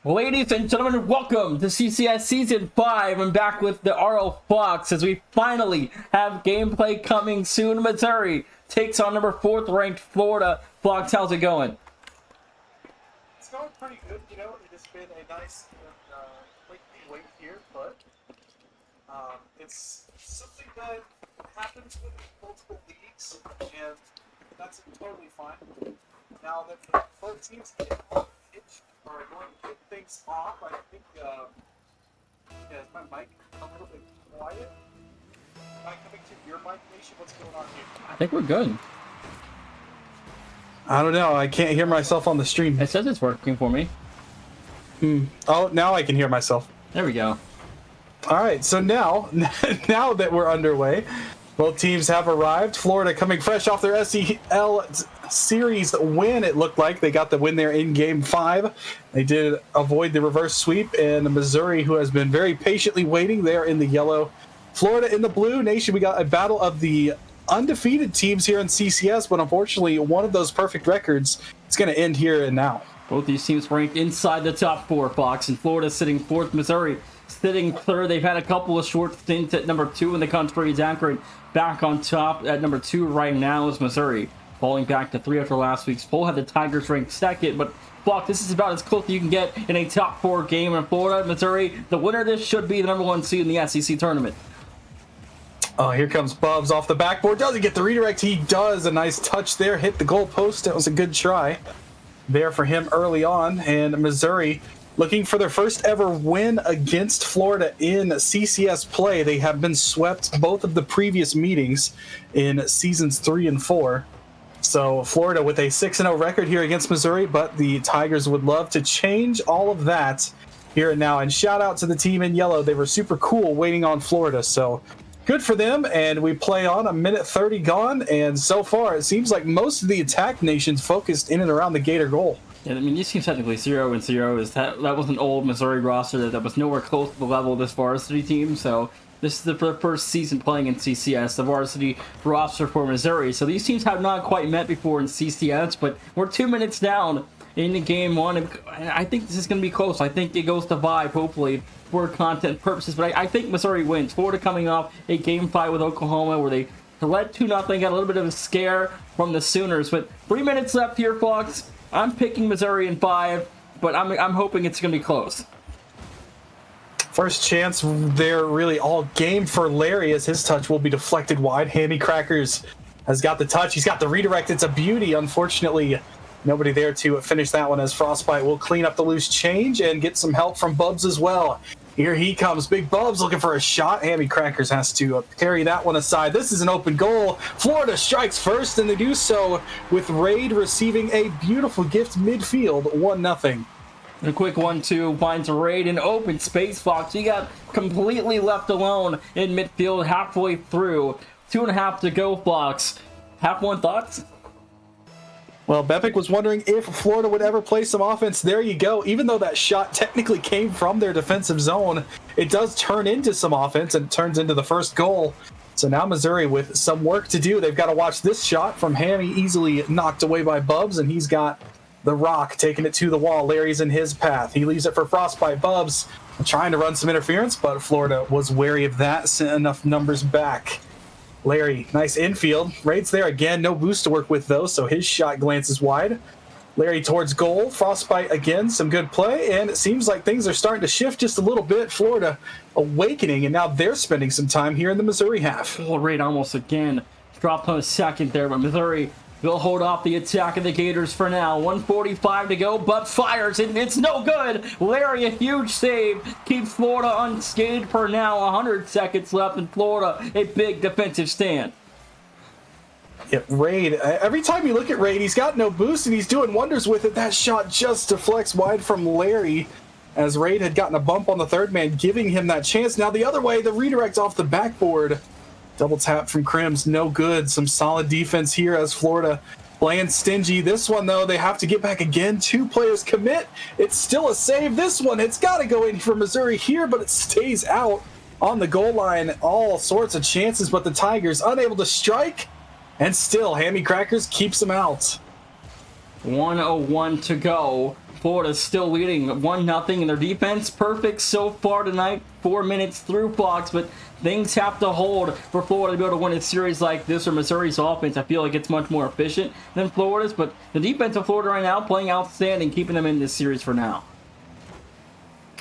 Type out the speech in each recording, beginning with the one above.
Ladies and gentlemen, welcome to CCS Season 5. I'm back with the RO Fox as we finally have gameplay coming soon. Missouri takes on number 4th ranked Florida. Fox, how's it going? It's going pretty good, you know. It has been a nice lengthy wait here, but it's something that happens with multiple leagues, and that's totally fine. Now that both teams get on the pitch are going to get things off, I think, is my mic a little bit quiet? Am I coming to your mic, Nation? What's going on here? I think we're good. I don't know. I can't hear myself on the stream. It says it's working for me. Oh, now I can hear myself. There we go. All right, so now that we're underway, both teams have arrived. Florida coming fresh off their SEL series win. It looked like they got the win there in Game 5. They did avoid the reverse sweep, and Missouri, who has been very patiently waiting, there in the yellow. Florida in the blue. Nation, we got a battle of the undefeated teams here in CCS, but unfortunately, one of those perfect records is going to end here and now. Both these teams ranked inside the top 4, Fox, and Florida sitting 4th, Missouri sitting 3rd. They've had a couple of short stints at number 2 in the country. Akron back on top at number 2 right now is Missouri, falling back to 3 after last week's poll. Had the Tigers ranked 2nd, but Fox, this is about as close as you can get in a top 4 game in Florida. Missouri, the winner of this should be the number 1 seed in the SEC tournament. Oh, here comes Bubs off the backboard. Does he get the redirect? He does. A nice touch there. Hit the goal post. That was a good try there for him early on. And Missouri looking for their first ever win against Florida in CCS play. They have been swept both of the previous meetings in seasons 3 and 4. So Florida with a 6-0 record here against Missouri, but the Tigers would love to change all of that here and now. And shout out to the team in yellow. They were super cool waiting on Florida. So good for them, and we play on. A minute 30 gone, and so far it seems like most of the attack nations focused in and around the Gator goal. Yeah, I mean, these teams technically 0-0. That was an old Missouri roster that was nowhere close to the level of this varsity team, so this is the first season playing in CCS, the varsity roster for Missouri. So these teams have not quite met before in CCS, but we're 2 minutes down in game 1, and I think this is going to be close. I think it goes to 5, hopefully, for content purposes, but I think Missouri wins. Florida coming off a Game 5 with Oklahoma where they led 2-0, got a little bit of a scare from the Sooners, but 3 minutes left here, Fox. I'm picking Missouri in 5, but I'm hoping it's going to be close. First chance there really all game for Larry as his touch will be deflected wide. Hammy Crackers has got the touch. He's got the redirect. It's a beauty. Unfortunately, nobody there to finish that one as Frostbite will clean up the loose change and get some help from Bubs as well. Here he comes. Big Bubs looking for a shot. Hammy Crackers has to parry that one aside. This is an open goal. Florida strikes first, and they do so with Raid receiving a beautiful gift midfield, 1-0. A quick 1-2 finds Raid in open space, Fox. He got completely left alone in midfield halfway through. 2.5 to go, Fox. Half one thoughts? Well, Bepic was wondering if Florida would ever play some offense. There you go. Even though that shot technically came from their defensive zone, it does turn into some offense, and it turns into the first goal. So now Missouri with some work to do. They've got to watch this shot from Hammy, easily knocked away by Bubs, and he's got the rock taking it to the wall. Larry's in his path. He leaves it for Frostbite. Bubs trying to run some interference, but Florida was wary of that, sent enough numbers back. Larry, nice infield. Raid's there again. No boost to work with, though, so his shot glances wide. Larry towards goal. Frostbite again. Some good play, and it seems like things are starting to shift just a little bit. Florida awakening, and now they're spending some time here in the Missouri half. Oh, Raid almost again dropped on a second there, but Missouri will hold off the attack of the Gators for now. 1:45 to go, but fires, and it's no good. Larry, a huge save, keeps Florida unscathed for now. 100 seconds left in Florida. A big defensive stand. Yep, Raid. Every time you look at Raid, he's got no boost, and he's doing wonders with it. That shot just deflects wide from Larry, as Raid had gotten a bump on the third man, giving him that chance. Now the other way, the redirect off the backboard. Double tap from Crims, no good. Some solid defense here as Florida playing stingy. This one, though, they have to get back again. 2 players commit. It's still a save. This one, it's got to go in for Missouri here, but it stays out on the goal line. All sorts of chances, but the Tigers unable to strike, and still Hammy Crackers keeps them out. 1:01 to go. Florida's still leading 1-0 in their defense. Perfect so far tonight. 4 minutes through clocks, but things have to hold for Florida to be able to win a series like this. Or Missouri's offense, I feel like it's much more efficient than Florida's, but the defense of Florida right now playing outstanding, keeping them in this series for now.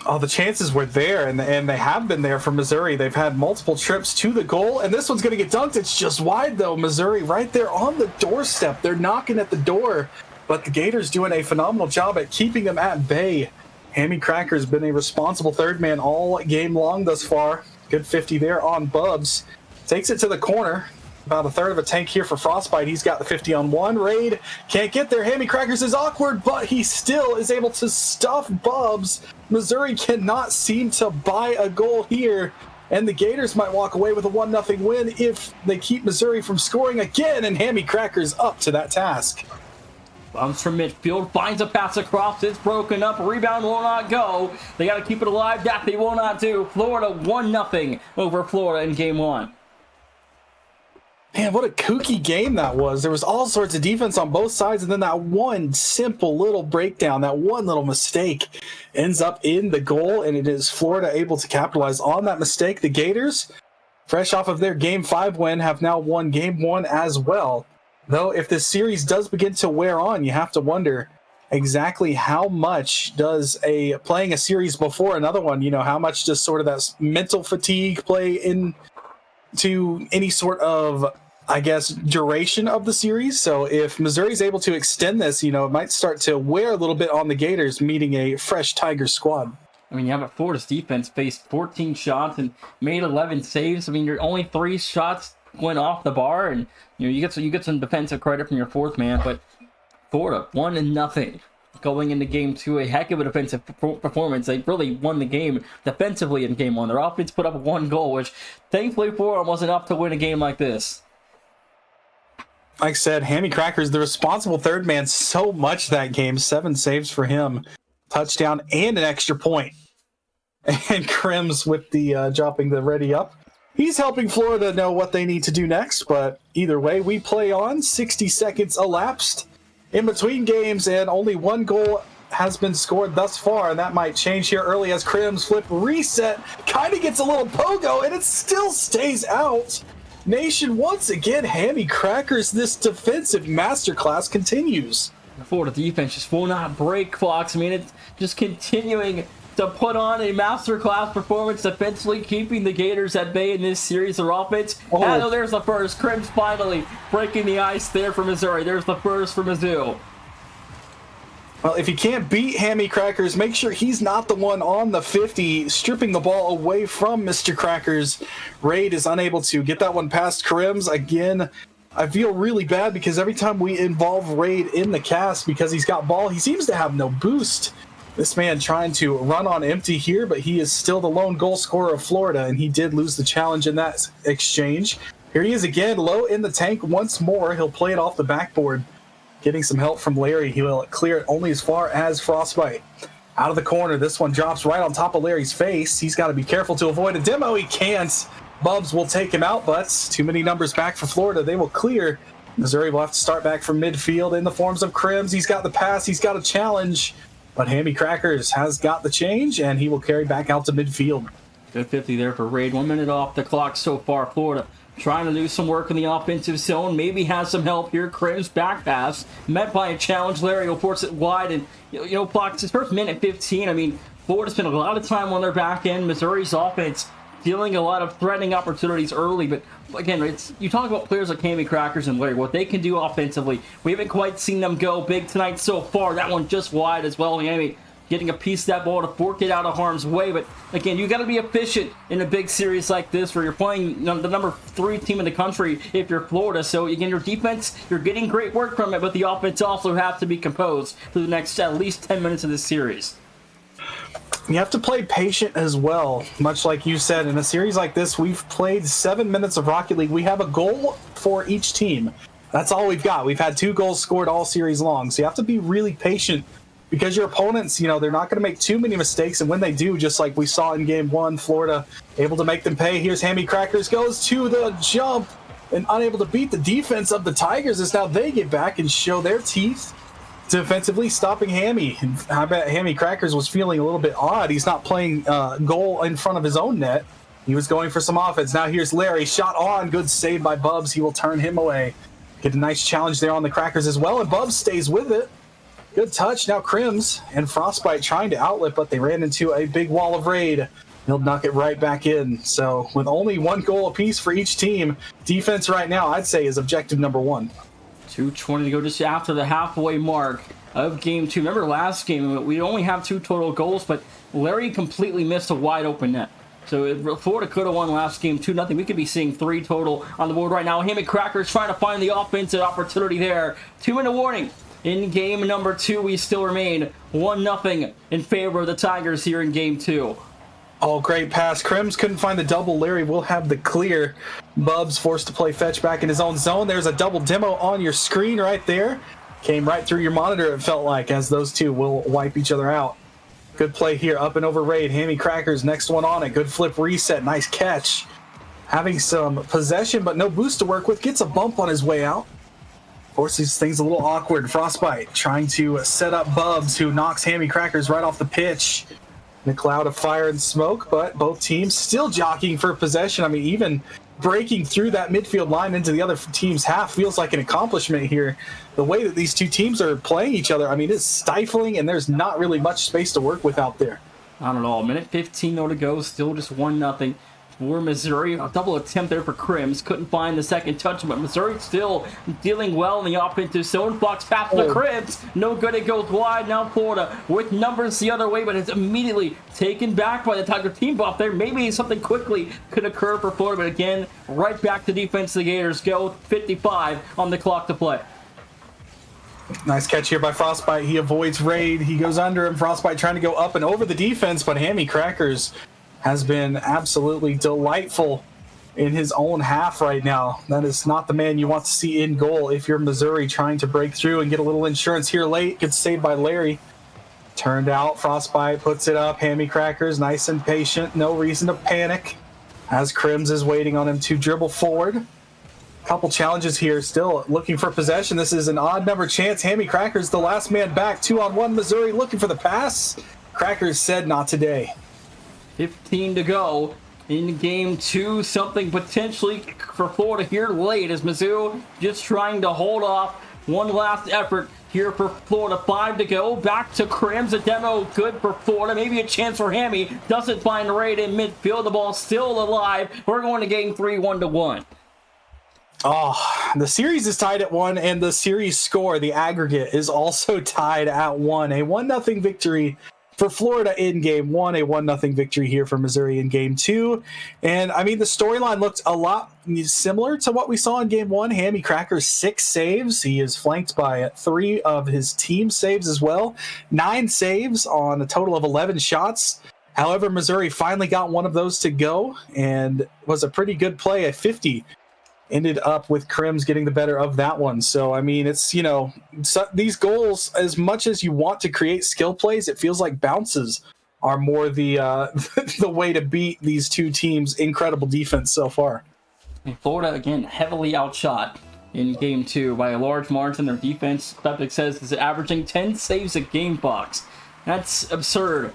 Oh, the chances were there, and they have been there for Missouri. They've had multiple trips to the goal, and this one's going to get dunked. It's just wide, though. Missouri right there on the doorstep. They're knocking at the door, but the Gators doing a phenomenal job at keeping them at bay. Hammy Cracker's been a responsible third man all game long thus far. Good 50 there on Bubs. Takes it to the corner. About a third of a tank here for Frostbite. He's got the 50 on one. Raid can't get there. Hammy Crackers is awkward, but he still is able to stuff Bubs. Missouri cannot seem to buy a goal here, and the Gators might walk away with a 1-0 win if they keep Missouri from scoring again, and Hammy Crackers up to that task. Bumps from midfield, finds a pass across, it's broken up, rebound will not go. They got to keep it alive, that they will not do. Florida 1-0 over Florida in game one. Man, what a kooky game that was. There was all sorts of defense on both sides, and then that one simple little breakdown, that one little mistake ends up in the goal, and it is Florida able to capitalize on that mistake. The Gators, fresh off of their Game 5 win, have now won Game 1 as well. Though if this series does begin to wear on, you have to wonder exactly how much does playing a series before another one, how much does sort of that mental fatigue play into any sort of, I guess, duration of the series. So if Missouri's able to extend this, it might start to wear a little bit on the Gators meeting a fresh Tigers squad. I mean, but Florida's defense faced 14 shots and made 11 saves. I mean, you're only 3 shots went off the bar, and you get some defensive credit from your fourth man, but Florida 1-0 going into game 2, a heck of a defensive performance. They really won the game defensively in game 1. Their offense put up 1 goal, which thankfully for them was enough to win a game like this. Like I said, Hammy Cracker's the responsible third man so much that game. 7 saves for him, touchdown and an extra point. And Crims with the dropping the ready up. He's helping Florida know what they need to do next, but either way, we play on. 60 seconds elapsed in between games, and only 1 goal has been scored thus far, and that might change here early as Crims flip reset, kind of gets a little pogo, and it still stays out. Nation, once again, Hammy Crackers, this defensive masterclass continues. The Florida defense just will not break clocks. I mean, it's just continuing to put on a masterclass performance defensively, keeping the Gators at bay in this series. Their offense. Oh, there's the first. Crims finally breaking the ice there for Missouri. There's the first for Mizzou. Well, if you can't beat Hammy Crackers, make sure he's not the one on the 50, stripping the ball away from Mr. Crackers. Raid is unable to get that one past Crims. Again, I feel really bad because every time we involve Raid in the cast, because he's got ball, he seems to have no boost. This man trying to run on empty here, but he is still the lone goal scorer of Florida, and he did lose the challenge in that exchange. Here he is again, low in the tank once more. He'll play it off the backboard. Getting some help from Larry. He will clear it only as far as Frostbite. Out of the corner, this one drops right on top of Larry's face. He's got to be careful to avoid a demo. He can't. Bubs will take him out, but too many numbers back for Florida. They will clear. Missouri will have to start back from midfield in the forms of Crims. He's got the pass. He's got a challenge. But Hammy Crackers has got the change, and he will carry back out to midfield. Good 50 there for Raid. 1 minute off the clock so far. Florida trying to do some work in the offensive zone. Maybe has some help here. Crims back pass. Met by a challenge. Larry will force it wide. And, clock's his first minute 15. I mean, Florida spent a lot of time on their back end. Missouri's offense dealing a lot of threatening opportunities early, but again, you talk about players like Hammy Crackers and Larry, what they can do offensively. We haven't quite seen them go big tonight so far. That one just wide as well. Hammy getting a piece of that ball to fork it out of harm's way, but again, you got to be efficient in a big series like this where you're playing the number 3 team in the country if you're Florida. So again, your defense, you're getting great work from it, but the offense also has to be composed for the next at least 10 minutes of this series. You have to play patient as well. Much like you said, in a series like this, we've played 7 minutes of Rocket League. We have a goal for each team. That's all we've got. We've had 2 goals scored all series long. So you have to be really patient because your opponents, they're not going to make too many mistakes. And when they do, just like we saw in game 1, Florida able to make them pay. Here's Hammy Crackers, goes to the jump and unable to beat the defense of the Tigers as now they get back and show their teeth. defensively, stopping Hammy. I bet Hammy Crackers was feeling a little bit odd. He's not playing goal in front of his own net. He was going for some offense. Now here's Larry. Shot on. Good save by Bubs. He will turn him away. Get a nice challenge there on the Crackers as well, and Bubs stays with it. Good touch. Now Crims and Frostbite trying to outlet, but they ran into a big wall of raid. He'll knock it right back in. So with only 1 goal apiece for each team, defense right now, I'd say, is objective number 1. 2:20 to go just after the halfway mark of game 2. Remember last game, we only have 2 total goals, but Larry completely missed a wide open net. So if Florida could have won last game 2-0. We could be seeing 3 total on the board right now. Hammy Crackers trying to find the offensive opportunity there. 2-minute warning. In game number 2, we still remain 1-0 in favor of the Tigers here in game 2. Oh, great pass. Crims couldn't find the double. Larry will have the clear. Bubs forced to play fetch back in his own zone. There's a double demo on your screen right there. Came right through your monitor, it felt like, as those two will wipe each other out. Good play here, up and over raid. Hammy Crackers, next one on it. Good flip reset, nice catch. Having some possession, but no boost to work with. Gets a bump on his way out. Forces things a little awkward. Frostbite trying to set up Bubs, who knocks Hammy Crackers right off the pitch. In a cloud of fire and smoke, but both teams still jockeying for possession. I mean, even breaking through that midfield line into the other team's half feels like an accomplishment here. The way that these two teams are playing each other, I mean, it's stifling, and there's not really much space to work with out there. Not at all. Minute 15 to go, still just 1-0 for Missouri. A double attempt there for Crims. Couldn't find the second touch, but Missouri still dealing well in the offensive zone. Fox pass to Crims. No good, it goes wide. Now Florida with numbers the other way, but it's immediately taken back by the Tiger team buff there. Maybe something quickly could occur for Florida, but again, right back to defense. The Gators go. 55 on the clock to play. Nice catch here by Frostbite. He avoids raid. He goes under him. Frostbite trying to go up and over the defense, but Hammy Crackers has been absolutely delightful in his own half right now. That is not the man you want to see in goal if you're Missouri, trying to break through and get a little insurance here late. Gets saved by Larry. Turned out, Frostbite puts it up. Hammy Crackers, nice and patient. No reason to panic, as Crims is waiting on him to dribble forward. Couple challenges here, still looking for possession. This is an odd number chance. Hammy Crackers, the last man back. 2-on-1 Missouri looking for the pass. Crackers said not today. 15 to go in game 2. Something potentially for Florida here late as Mizzou just trying to hold off. One last effort here for Florida. 5 to go. Back to Crims. A demo good for Florida. Maybe a chance for Hammy. Doesn't find Raid in midfield. The ball still alive. We're going to game 3, 1-1. Oh, the series is tied at 1, and the series score, the aggregate, is also tied at 1. A 1-0 victory for Florida in game 1, a 1-0 victory here for Missouri in game 2. And I mean, the storyline looked a lot similar to what we saw in game 1. Hammy Crackers 6 saves. He is flanked by 3 of his team saves as well. 9 saves on a total of 11 shots. However, Missouri finally got one of those to go, and was a pretty good play. A 50 ended up with Crims getting the better of that one. So, I mean, it's, you know, these goals, as much as you want to create skill plays, it feels like bounces are more the the way to beat these two teams' incredible defense so far. And Florida, again, heavily outshot in game 2 by a large margin. Their defense, Epic says, is averaging 10 saves a game, Fox. That's absurd.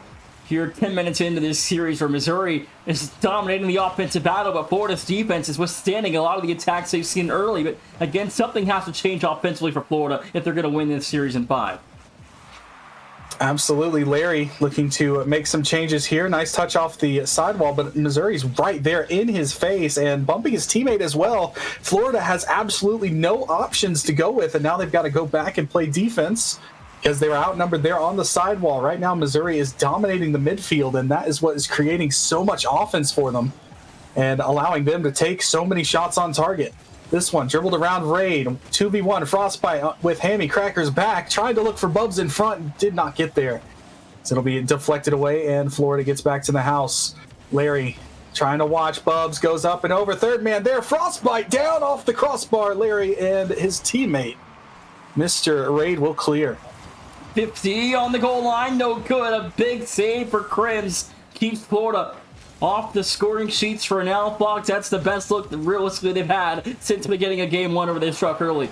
Here, 10 minutes into this series where Missouri is dominating the offensive battle, but Florida's defense is withstanding a lot of the attacks they've seen early. But again, something has to change offensively for Florida if they're going to win this series in 5. Absolutely. Larry looking to make some changes here. Nice touch off the sidewall, but Missouri's right there in his face and bumping his teammate as well. Florida has absolutely no options to go with, and now they've got to go back and play defense, because they were outnumbered there on the sidewall. Right now, Missouri is dominating the midfield, and that is what is creating so much offense for them and allowing them to take so many shots on target. This one dribbled around Raid. 2v1 Frostbite with Hammy Crackers back. Tried to look for Bubs in front and did not get there. So it'll be deflected away, and Florida gets back to the house. Larry trying to watch. Bubs goes up and over. Third man there. Frostbite down off the crossbar. Larry and his teammate, Mr. Raid, will clear. 50 on the goal line, no good. A big save for Crims keeps Florida off the scoring sheets for now. Fox, that's the best look that realistically they've had since the beginning of game 1 over they struck early.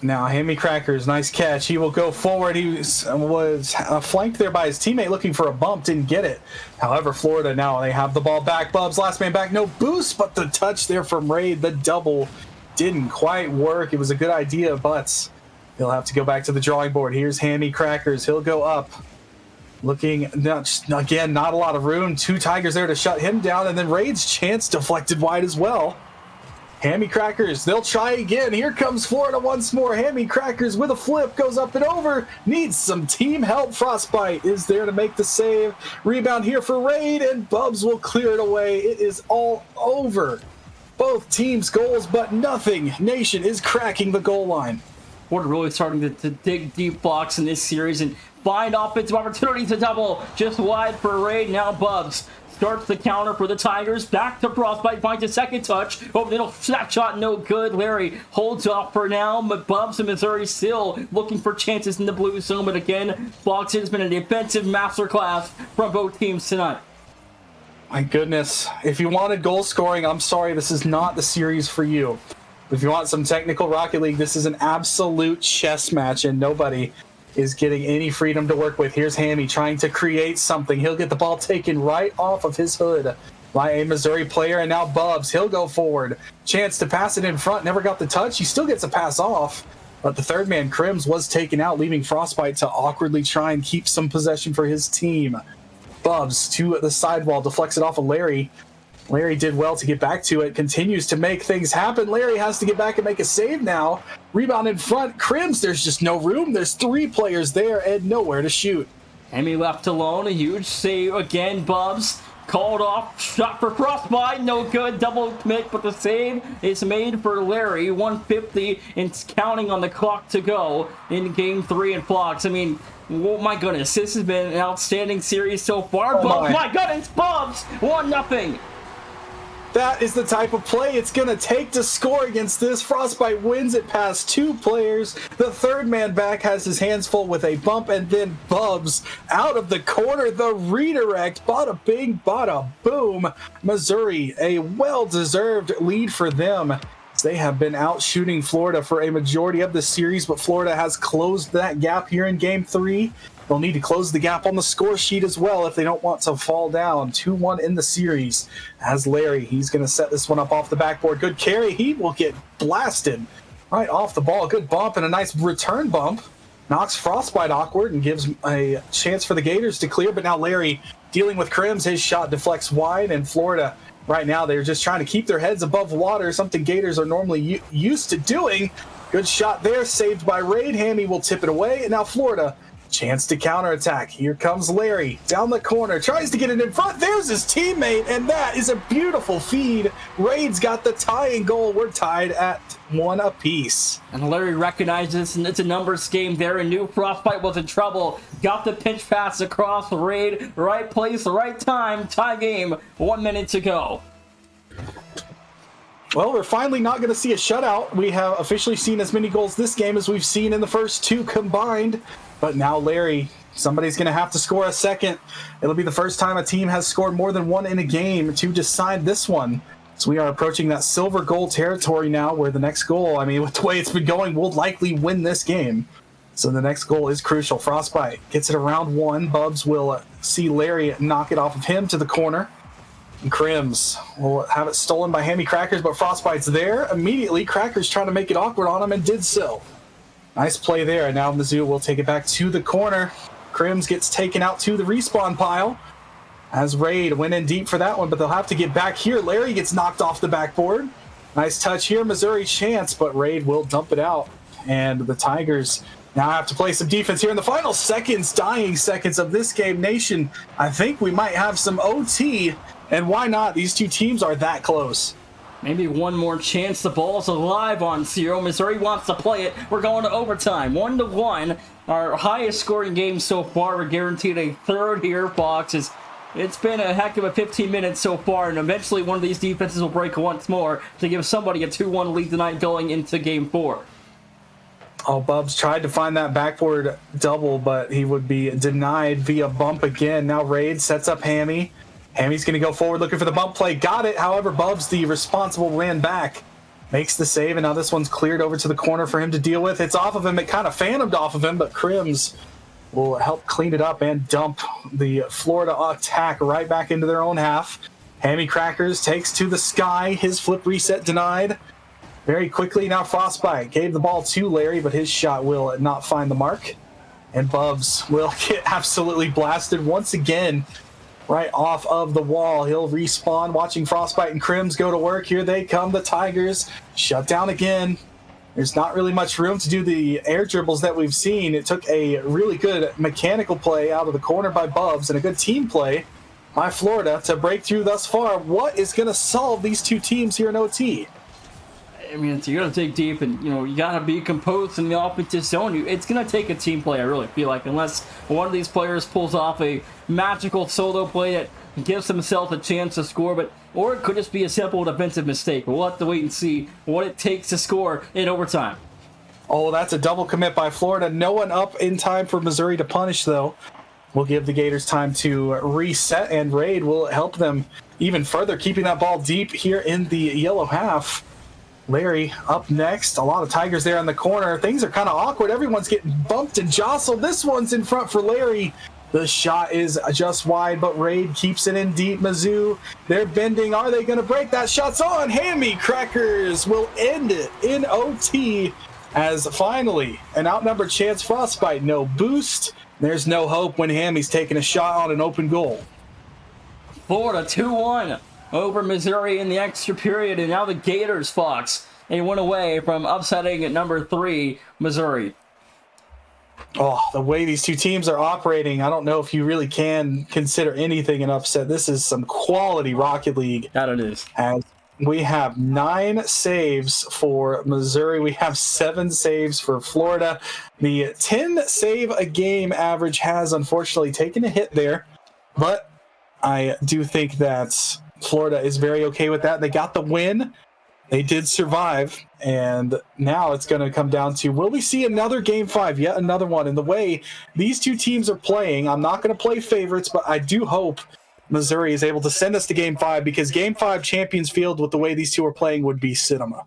Now, Hammy Crackers, nice catch. He will go forward. He was flanked there by his teammate looking for a bump, didn't get it. However, Florida now, they have the ball back. Bubs, last man back, no boost, but the touch there from Raid, the double didn't quite work. It was a good idea, but he'll have to go back to the drawing board. Here's Hammy Crackers. He'll go up. Looking, again, not a lot of room. 2 Tigers there to shut him down, and then Raid's chance deflected wide as well. Hammy Crackers, they'll try again. Here comes Florida once more. Hammy Crackers with a flip, goes up and over. Needs some team help. Frostbite is there to make the save. Rebound here for Raid, and Bubs will clear it away. It is all over. Both teams' goals, but nothing. Nation is cracking the goal line. We're really starting to dig deep blocks in this series and find offensive opportunities to double. Just wide for Raid. Now Bubs starts the counter for the Tigers. Back to Frostbite, finds a second touch. Over the middle, snap shot, no good. Larry holds off for now. But Bubs and Missouri still looking for chances in the blue zone. But again, Fox has been a defensive masterclass from both teams tonight. My goodness. If you wanted goal scoring, I'm sorry, this is not the series for you. If you want some technical Rocket League, this is an absolute chess match, and nobody is getting any freedom to work with. Here's Hammy trying to create something. He'll get the ball taken right off of his hood by a Missouri player, and now Bubs, he'll go forward. Chance to pass it in front, never got the touch. He still gets a pass off, but the third man, Crims, was taken out, leaving Frostbite to awkwardly try and keep some possession for his team. Bubs to the sidewall, deflects it off of Larry. Larry did well to get back to it, continues to make things happen. Larry has to get back and make a save now. Rebound in front. Crims, there's just no room. There's 3 players there and nowhere to shoot. Emmy left alone. A huge save again. Bubs called off. Shot for Frostbite. No good. Double commit, but the save is made for Larry. 150 and counting on the clock to go in Game 3 in Fox. I mean, oh my goodness. This has been an outstanding series so far. Oh Bubs, my goodness. Bubs. 1-0. That is the type of play it's going to take to score against this. Frostbite wins it past 2 players. The third man back has his hands full with a bump, and then Bubs out of the corner. The redirect. Bada bing, bada boom. Missouri, a well-deserved lead for them. They have been out shooting Florida for a majority of the series, but Florida has closed that gap here in Game 3. They'll need to close the gap on the score sheet as well if they don't want to fall down. 2-1 in the series. As Larry, he's going to set this one up off the backboard. Good carry. He will get blasted right off the ball. Good bump and a nice return bump. Knocks Frostbite awkward and gives a chance for the Gators to clear. But now Larry dealing with Crims. His shot deflects wide, and Florida right now, they're just trying to keep their heads above water, something Gators are normally used to doing. Good shot there, saved by Raid. Hammy will tip it away, and now Florida, chance to counterattack. Here comes Larry, down the corner, tries to get it in front. There's his teammate, and that is a beautiful feed. Raid's got the tying goal. We're tied at 1 apiece. And Larry recognizes it's a numbers game there, and knew Frostbite was in trouble. Got the pinch pass across Raid. Right place, right time. Tie game. 1 minute to go. Well, we're finally not going to see a shutout. We have officially seen as many goals this game as we've seen in the first 2 combined. But now Larry, somebody's going to have to score a second. It'll be the first time a team has scored more than 1 in a game to decide this one. So we are approaching that silver goal territory now, where the next goal, I mean, with the way it's been going, will likely win this game. So the next goal is crucial. Frostbite gets it around 1. Bubs will see Larry knock it off of him to the corner. And Crims will have it stolen by Hammy Crackers, but Frostbite's there. Immediately, Crackers trying to make it awkward on him and did so. Nice play there, and now Mizzou will take it back to the corner. Crims gets taken out to the respawn pile as Raid went in deep for that one, but they'll have to get back here. Larry gets knocked off the backboard. Nice touch here, Missouri chance, but Raid will dump it out. And the Tigers now have to play some defense here in the final seconds, dying seconds of this game. Nation, I think we might have some OT, and why not? These 2 teams are that close. Maybe one more chance. The ball's alive on Zero. Missouri wants to play it. We're going to overtime. 1-1. Our highest scoring game so far. We're guaranteed a third here, Fox. It's been a heck of a 15 minutes so far, and eventually one of these defenses will break once more to give somebody a 2-1 lead tonight going into Game 4. Oh, Bubs tried to find that backboard double, but he would be denied via bump again. Now Raid sets up Hammy. Hammy's going to go forward looking for the bump play. Got it. However, Bubs, the responsible man back, makes the save, and now this one's cleared over to the corner for him to deal with. It's off of him. It kind of phantomed off of him, but Crims will help clean it up and dump the Florida attack right back into their own half. Hammy Crackers takes to the sky. His flip reset denied. Very quickly now Frostbite gave the ball to Larry, but his shot will not find the mark. And Bubs will get absolutely blasted once again right off of the wall. He'll respawn, watching Frostbite and Crims go to work. Here they come, the Tigers. Shut down again. There's not really much room to do the air dribbles that we've seen. It took a really good mechanical play out of the corner by Bubs and a good team play by Florida to break through thus far. What is going to solve these two teams here in OT? I mean, you got to dig deep, and you got to be composed in the offensive zone. It's going to take a team play, I really feel like, unless one of these players pulls off a magical solo play that gives himself a chance to score, or it could just be a simple defensive mistake. We'll have to wait and see what it takes to score in overtime. Oh, that's a double commit by Florida. No one up in time for Missouri to punish, though. We'll give the Gators time to reset, and Raid will help them even further, keeping that ball deep here in the yellow half. Larry up next. A lot of Tigers there in the corner. Things are kind of awkward. Everyone's getting bumped and jostled. This one's in front for Larry. The shot is just wide, but Raid keeps it in deep. Mizzou, they're bending. Are they going to break? That shot's on. Hammy Crackers will end it in OT as finally an outnumbered chance. Frostbite, no boost. There's no hope when Hammy's taking a shot on an open goal. Florida 2-1 over Missouri in the extra period, and now the Gators, Fox, they went away from upsetting at number 3 Missouri. Oh, the way these two teams are operating, I don't know if you really can consider anything an upset. This is some quality Rocket League. That it is. As we have 9 saves for Missouri. We have 7 saves for Florida. The 10 save a game average has unfortunately taken a hit there, but I do think that Florida is very okay with that. They got the win. They did survive, and now it's going to come down to, will we see another Game 5, yet another one? And the way these two teams are playing, I'm not going to play favorites, but I do hope Missouri is able to send us to Game 5, because Game 5 Champions Field, with the way these two are playing, would be cinema.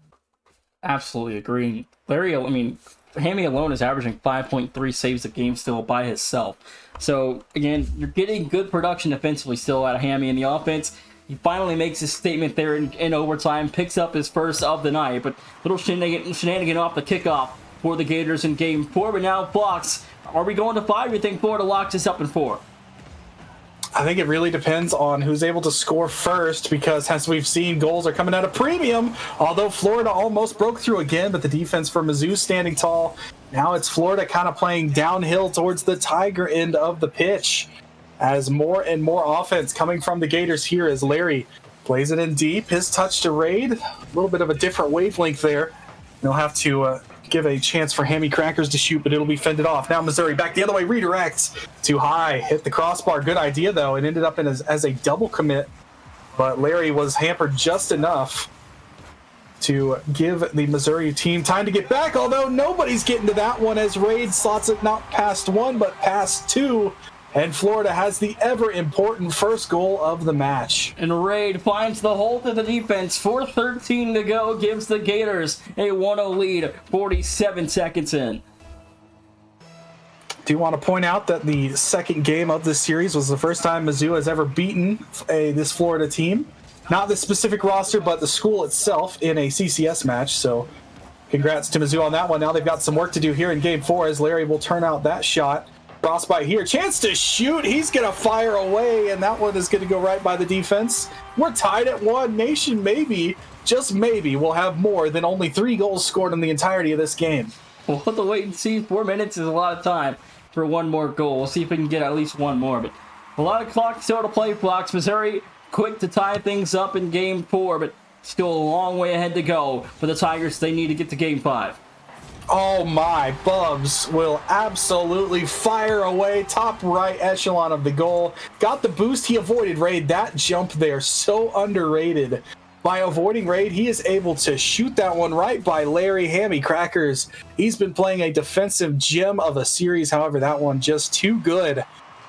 Absolutely agree. Larry, I mean, Hammy alone is averaging 5.3 saves a game still by himself. So, again, you're getting good production defensively still out of Hammy in the offense. He finally makes his statement there in overtime, picks up his first of the night, but little shenanigan off the kickoff for the Gators in Game 4. But now, Fox, are we going to 5? You think Florida locks us up in 4? I think it really depends on who's able to score first, because as we've seen, goals are coming at a premium, although Florida almost broke through again, but the defense for Mizzou standing tall. Now it's Florida kind of playing downhill towards the Tiger end of the pitch, as more and more offense coming from the Gators here as Larry plays it in deep. His touch to Raid, a little bit of a different wavelength there. They'll have to give a chance for Hammy Crackers to shoot, but it'll be fended off. Now Missouri back the other way, redirects too high, hit the crossbar. Good idea, though. It ended up as a double commit, but Larry was hampered just enough to give the Missouri team time to get back, although nobody's getting to that one as Raid slots it not past 1, but past 2. And Florida has the ever-important first goal of the match. And Raid finds the hole to the defense. 4:13 to go, gives the Gators a 1-0 lead, 47 seconds in. Do you want to point out that the second game of this series was the first time Mizzou has ever beaten this Florida team? Not the specific roster, but the school itself in a CCS match. So congrats to Mizzou on that one. Now they've got some work to do here in Game 4 as Larry will turn out that shot. Frostbite here, chance to shoot. He's going to fire away, and that one is going to go right by the defense. We're tied at 1. Nation maybe, just maybe, will have more than only 3 goals scored in the entirety of this game. We'll have to wait and see. 4 minutes is a lot of time for one more goal. We'll see if we can get at least one more. But a lot of clock still to play, Fox. Missouri quick to tie things up in Game 4, but still a long way ahead to go for the Tigers. They need to get to Game 5. Oh my, Bubs will absolutely fire away, top right echelon of the goal. Got the boost, he avoided Raid. That jump there, so underrated. By avoiding Raid, he is able to shoot that one right by Larry. Hammy Crackers, he's been playing a defensive gem of a series, however, that one just too good.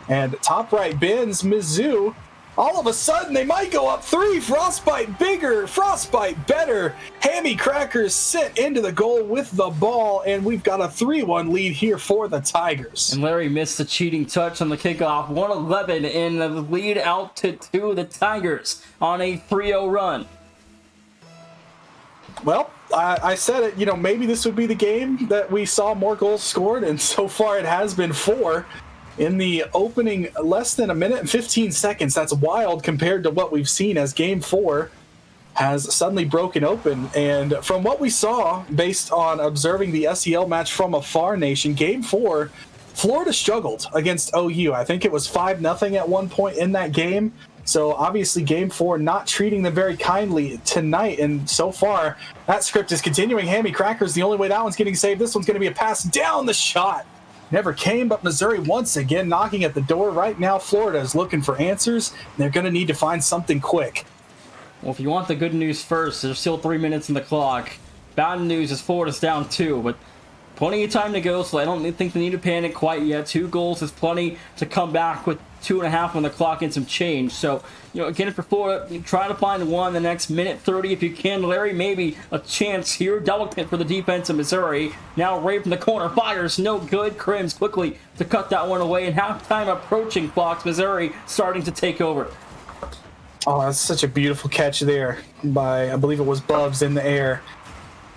And top right bends, Mizzou All of a sudden, they might go up 3. Frostbite bigger, Frostbite better. Hammy Crackers sent into the goal with the ball, and we've got a 3-1 lead here for the Tigers. And Larry missed the cheating touch on the kickoff. 1-11 in the lead out to 2. The Tigers on a 3-0 run. Well, I said it, maybe this would be the game that we saw more goals scored, and so far it has been 4. In the opening less than a minute and 15 seconds. That's wild compared to what we've seen as Game 4 has suddenly broken open. And from what we saw, based on observing the SEL match from afar, Nation, Game 4, Florida struggled against OU. I think it was 5-0 at one point in that game. So obviously Game 4 not treating them very kindly tonight. And so far, that script is continuing. Hammy Crackers, the only way that one's getting saved. This one's going to be a pass down the shot. Never came, but Missouri once again knocking at the door. Right now, Florida is looking for answers. They're going to need to find something quick. Well, if you want the good news first, there's still 3 minutes in the clock. Bad news is Florida's down 2, but plenty of time to go, so I don't think they need to panic quite yet. 2 goals is plenty to come back with 2.5 on the clock and some change. So, again, for Florida, try to find one the next minute 30 if you can. Larry, maybe a chance here. Double hit for the defense of Missouri. Now right from the corner, fires, no good. Crims quickly to cut that one away. And halftime approaching, Fox. Missouri starting to take over. Oh, that's such a beautiful catch there by, I believe it was Bubs in the air,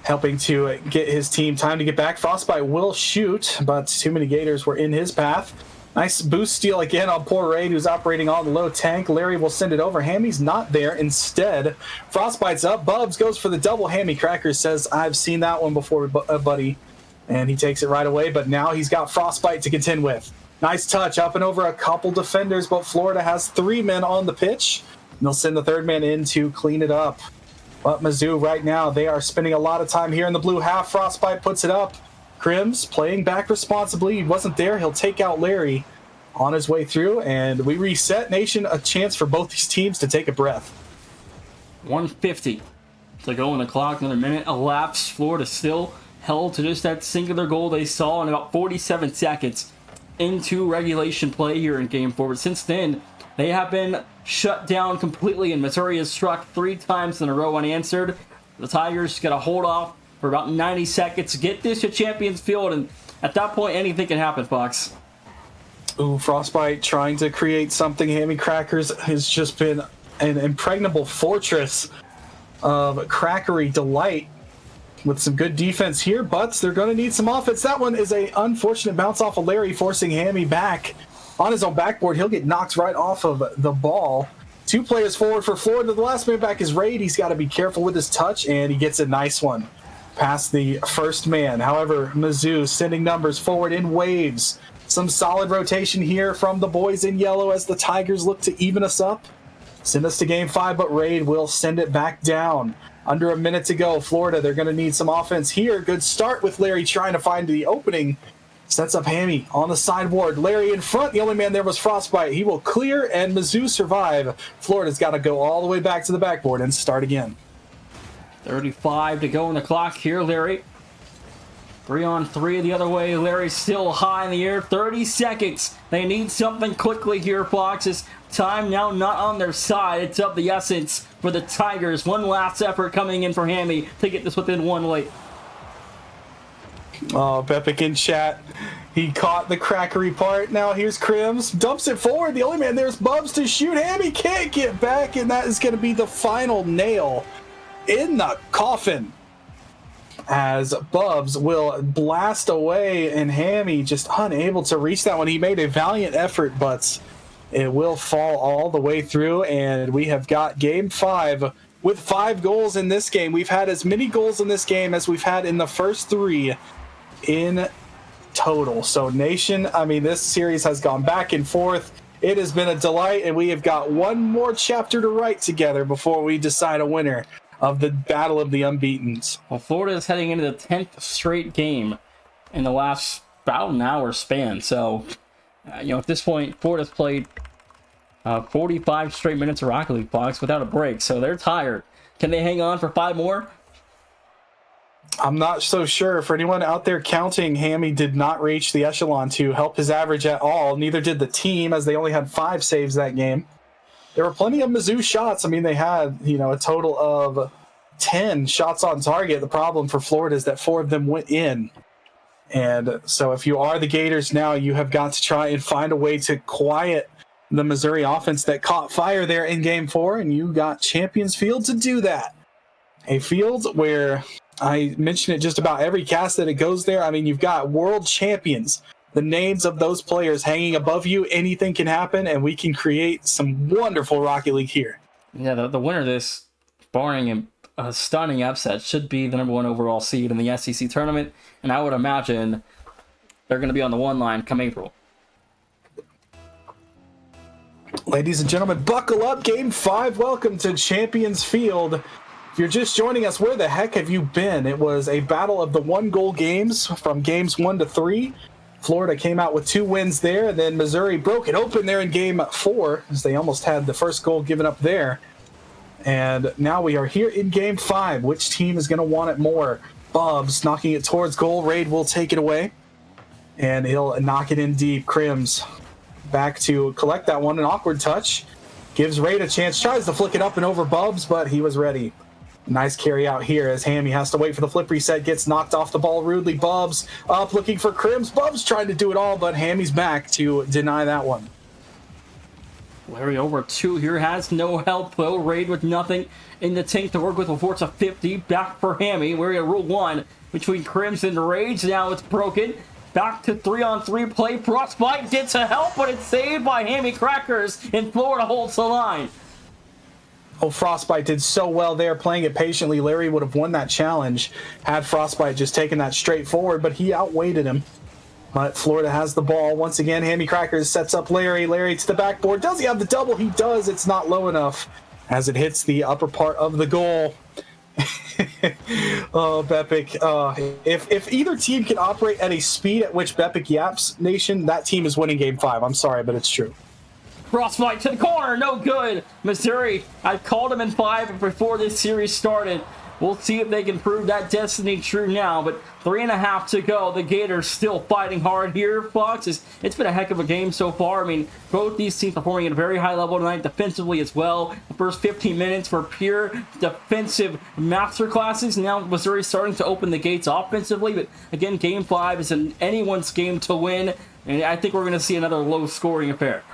helping to get his team time to get back. Frostbite will shoot, but too many Gators were in his path. Nice boost steal again on poor Raid, who's operating on the low tank. Larry will send it over. Hammy's not there. Instead, Frostbite's up. Bubs goes for the double. Hammy Crackers says, I've seen that one before, buddy. And he takes it right away, but now he's got Frostbite to contend with. Nice touch up and over a couple defenders, but Florida has 3 men on the pitch. And they'll send the 3rd man in to clean it up. But Mizzou right now, they are spending a lot of time here in the blue half. Frostbite puts it up. Crims playing back responsibly. He wasn't there. He'll take out Larry on his way through, and we reset. Nation, a chance for both these teams to take a breath. 1:50 to go on the clock. Another minute elapsed. Florida still held to just that singular goal they saw in about 47 seconds into regulation play here in Game 4. But since then, they have been shut down completely, and Missouri has struck 3 times in a row unanswered. The Tigers got to hold off for about 90 seconds to get this to Champions Field, and at that point, anything can happen, Fox. Ooh, Frostbite trying to create something. Hammy Crackers has just been an impregnable fortress of crackery delight with some good defense here, but they're going to need some offense. That one is a unfortunate bounce off of Larry, forcing Hammy back on his own backboard. He'll get knocked right off of the ball. 2 players forward for Florida. The last man back is Raid. He's got to be careful with his touch, and he gets a nice one past the first man. However, Mizzou sending numbers forward in waves. Some solid rotation here from the boys in yellow as the Tigers look to even us up. Send us to Game 5, but Raid will send it back down. Under a minute to go. Florida, they're going to need some offense here. Good start with Larry trying to find the opening. Sets up Hammy on the sideboard. Larry in front. The only man there was Frostbite. He will clear, and Mizzou survive. Florida's got to go all the way back to the backboard and start again. 35 to go on the clock here, Larry. 3-on-3 the other way. Larry still high in the air. 30 seconds. They need something quickly here, Foxes. Time now not on their side. It's of the essence for the Tigers. One last effort coming in for Hammy to get this within 1 late. Oh, Bepic in chat. He caught the crackery part. Now here's Crims. Dumps it forward. The only man there's Bubs to shoot. Hammy can't get back, and that is going to be the final nail in the coffin, as Bubs will blast away, and Hammy just unable to reach that one. He made a valiant effort, but it will fall all the way through, and we have got Game 5 with 5 goals in this game. We've had as many goals in this game as we've had in the first 3 in total. So, Nation, I mean, this series has gone back and forth. It has been a delight, and we have got one more chapter to write together before we decide a winner of the Battle of the Unbeatens. Well, Florida is heading into the 10th straight game in the last about an hour span. So, at this point, Florida's played 45 straight minutes of Rocket League, Fox, without a break. So they're tired. Can they hang on for 5 more? I'm not so sure. For anyone out there counting, Hammy did not reach the echelon to help his average at all. Neither did the team, as they only had 5 saves that game. there were plenty of Mizzou shots. I mean, they had, a total of 10 shots on target. The problem for Florida is that 4 of them went in. And so if you are the Gators now, you have got to try and find a way to quiet the Missouri offense that caught fire there in Game 4, and you got Champions Field to do that. A field where I mention it just about every cast that it goes there. I mean, you've got world champions, the names of those players hanging above you. Anything can happen, and we can create some wonderful Rocket League here. Yeah, the winner of this, barring a stunning upset, should be the #1 overall seed in the SEC tournament, and I would imagine they're going to be on the 1 line come April. Ladies and gentlemen, buckle up. Game 5. Welcome to Champions Field. If you're just joining us, where the heck have you been? It was a battle of the 1-goal games from games 1 to 3. Florida came out with 2 wins there, and then Missouri broke it open there in Game 4, as they almost had the first goal given up there. And now we are here in Game 5. Which team is going to want it more? Bubs knocking it towards goal. Raid will take it away, and he'll knock it in deep. Crims back to collect that one. An awkward touch. Gives Raid a chance. Tries to flick it up and over Bubs, but he was ready. Nice carry out here as Hammy has to wait for the flip reset. Gets knocked off the ball rudely. Bubs up looking for Crims. Bubs trying to do it all, but Hammy's back to deny that one. Larry over 2 here has no help though. Raid with nothing in the tank to work with a force of 50. Back for Hammy. We're at rule 1 between Crims and Rage. Now it's broken. Back to 3-on-3 play. Frostbite gets a help, but it's saved by Hammy Crackers, and Florida holds the line. Oh, Frostbite did so well there, playing it patiently. Larry would have won that challenge had Frostbite just taken that straight forward, but he outweighted him. But Florida has the ball. Once again, Hammy Crackers sets up Larry. Larry to the backboard. Does he have the double? He does. It's not low enough as it hits the upper part of the goal. Oh, Bepic. If either team can operate at a speed at which Bepic yaps, Nation, that team is winning Game 5. I'm sorry, but it's true. Frostbite to the corner, no good. Missouri, I called them in 5 before this series started. We'll see if they can prove that destiny true now, but 3.5 to go. The Gators still fighting hard here, Fox. It's been a heck of a game so far. I mean, both these teams performing at a very high level tonight, defensively as well. The first 15 minutes were pure defensive masterclasses. Now Missouri's starting to open the gates offensively, but again, Game 5 is anyone's game to win, and I think we're going to see another low-scoring affair.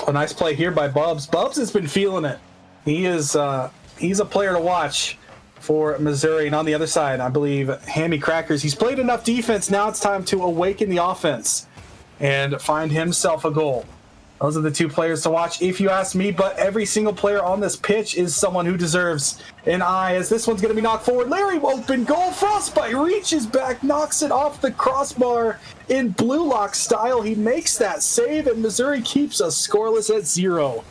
A nice play here by Bubs. Bubs has been feeling it. He's a player to watch for Missouri. And on the other side, I believe Hammy Crackers. He's played enough defense. Now it's time to awaken the offense and find himself a goal. Those are the 2 players to watch, if you ask me. But every single player on this pitch is someone who deserves an eye, as this one's going to be knocked forward. Larry, open goal. Frostbite reaches back, knocks it off the crossbar in blue lock style. He makes that save, and Missouri keeps us scoreless at 0.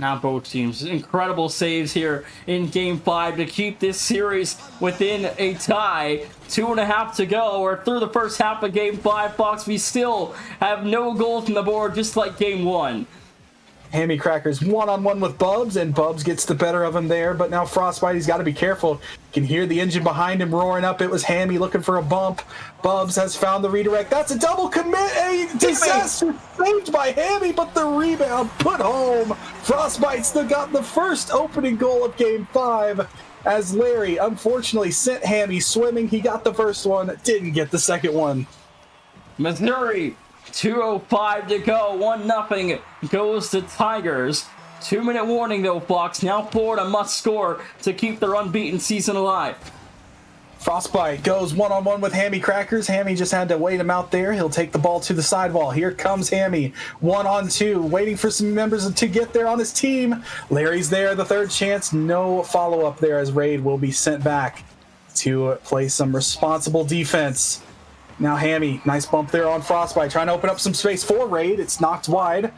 Now both teams, incredible saves here in Game 5 to keep this series within a tie. 2.5 to go. We're through the first half of Game 5, Fox. We still have no goals on the board, just like Game 1. Hammy Crackers one-on-one with Bubs, and Bubs gets the better of him there. But now Frostbite, he's got to be careful. You can hear the engine behind him roaring up. It was Hammy looking for a bump. Bubs has found the redirect. That's a double commit. A disaster saved by Hammy, but the rebound put home. Frostbite still got the first opening goal of Game 5, as Larry unfortunately sent Hammy swimming. He got the first one, didn't get the second one. Missouri, 2:05 to go. 1-0 goes to Tigers. 2-minute warning though, Fox. Now Florida must score to keep their unbeaten season alive. Frostbite goes one-on-one with Hammy Crackers. Hammy just had to wait him out there. He'll take the ball to the sidewall. Here comes Hammy. 1-on-2, waiting for some members to get there on his team. Larry's there, the third chance. No follow-up there, as Raid will be sent back to play some responsible defense. Now Hammy, nice bump there on Frostbite, trying to open up some space for Raid. It's knocked wide.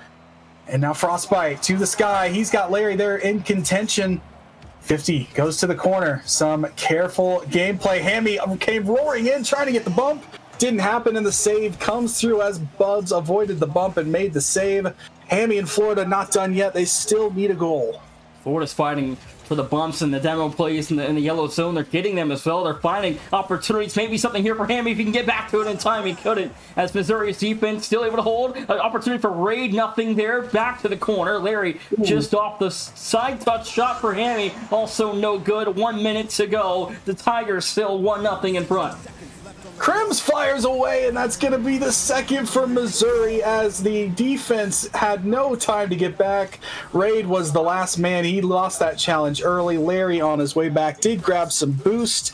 And now Frostbite to the sky. He's got Larry there in contention. 50 goes to the corner. Some careful gameplay. Hammy came roaring in, trying to get the bump. Didn't happen, and the save comes through as Bubs avoided the bump and made the save. Hammy and Florida not done yet. They still need a goal. Florida's fighting for the bumps and the demo plays in the yellow zone. They're getting them as well. They're finding opportunities. Maybe something here for Hammy if he can get back to it in time. He couldn't, as Missouri's defense still able to hold. An opportunity for Raid, nothing there. Back to the corner. Larry just off the side touch shot for Hammy. Also no good. 1 minute to go. The Tigers still 1-0 in front. Crims fires away, and that's going to be the second for Missouri as the defense had no time to get back. Raid was the last man. He lost that challenge early. Larry on his way back did grab some boost.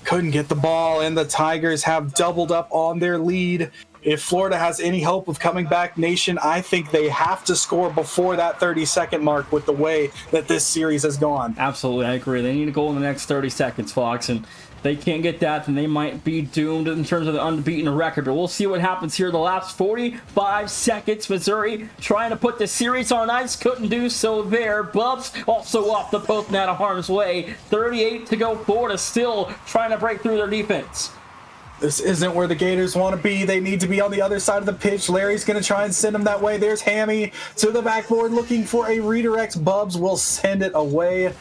Couldn't get the ball, and the Tigers have doubled up on their lead. If Florida has any hope of coming back, Nation, I think they have to score before that 30-second mark with the way that this series has gone. Absolutely, I agree. They need to go in the next 30 seconds, Fox, and if they can't get that, then they might be doomed in terms of the unbeaten record. But we'll see what happens here the last 45 seconds. Missouri trying to put the series on ice. Couldn't do so there. Bubs also off the post and out of harm's way. 38 to go. Florida still trying to break through their defense. This isn't where the Gators want to be. They need to be on the other side of the pitch. Larry's going to try and send them that way. There's Hammy to the backboard looking for a redirect. Bubs will send it away.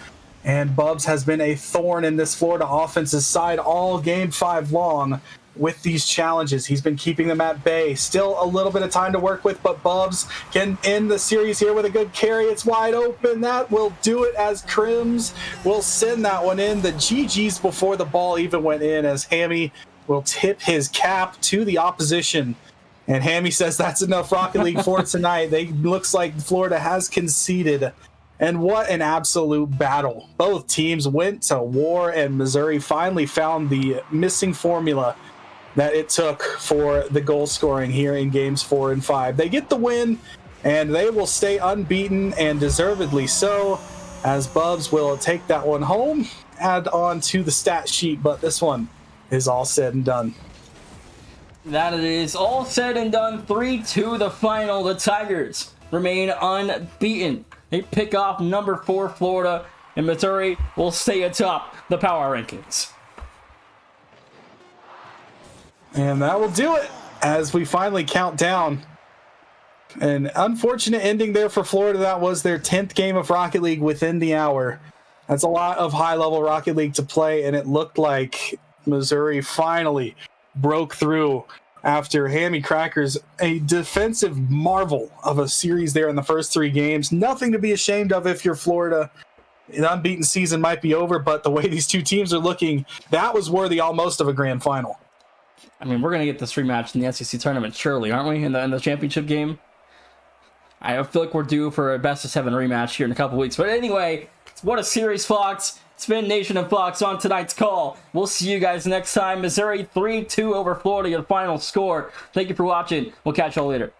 And Bubs has been a thorn in this Florida offense's side all game 5 long with these challenges. He's been keeping them at bay. Still a little bit of time to work with, but Bubs can end the series here with a good carry. It's wide open. That will do it as Crims will send that one in. The GG's before the ball even went in as Hammy will tip his cap to the opposition. And Hammy says that's enough Rocket League for tonight. Looks like Florida has conceded. And what an absolute battle. Both teams went to war, and Missouri finally found the missing formula that it took for the goal scoring here in games 4 and 5. They get the win, and they will stay unbeaten, and deservedly so, as Bubs will take that one home, add on to the stat sheet, but this one is all said and done. That it is all said and done. 3-2 the final. The Tigers remain unbeaten. They pick off number 4 Florida, and Missouri will stay atop the power rankings. And that will do it as we finally count down. An unfortunate ending there for Florida. That was their 10th game of Rocket League within the hour. That's a lot of high-level Rocket League to play, and it looked like Missouri finally broke through after Hammy Crackers, a defensive marvel of a series there in the first 3 games. Nothing to be ashamed of if you're Florida. An unbeaten season might be over, but the way these two teams are looking, that was worthy almost of a grand final. I mean, we're going to get this rematch in the SEC tournament, surely, aren't we, in the championship game? I feel like we're due for a best-of-7 rematch here in a couple weeks. But anyway, what a series, Fox. It's been Nation and Fox on tonight's call. We'll see you guys next time. Missouri 3-2 over Florida, your final score. Thank you for watching. We'll catch y'all later.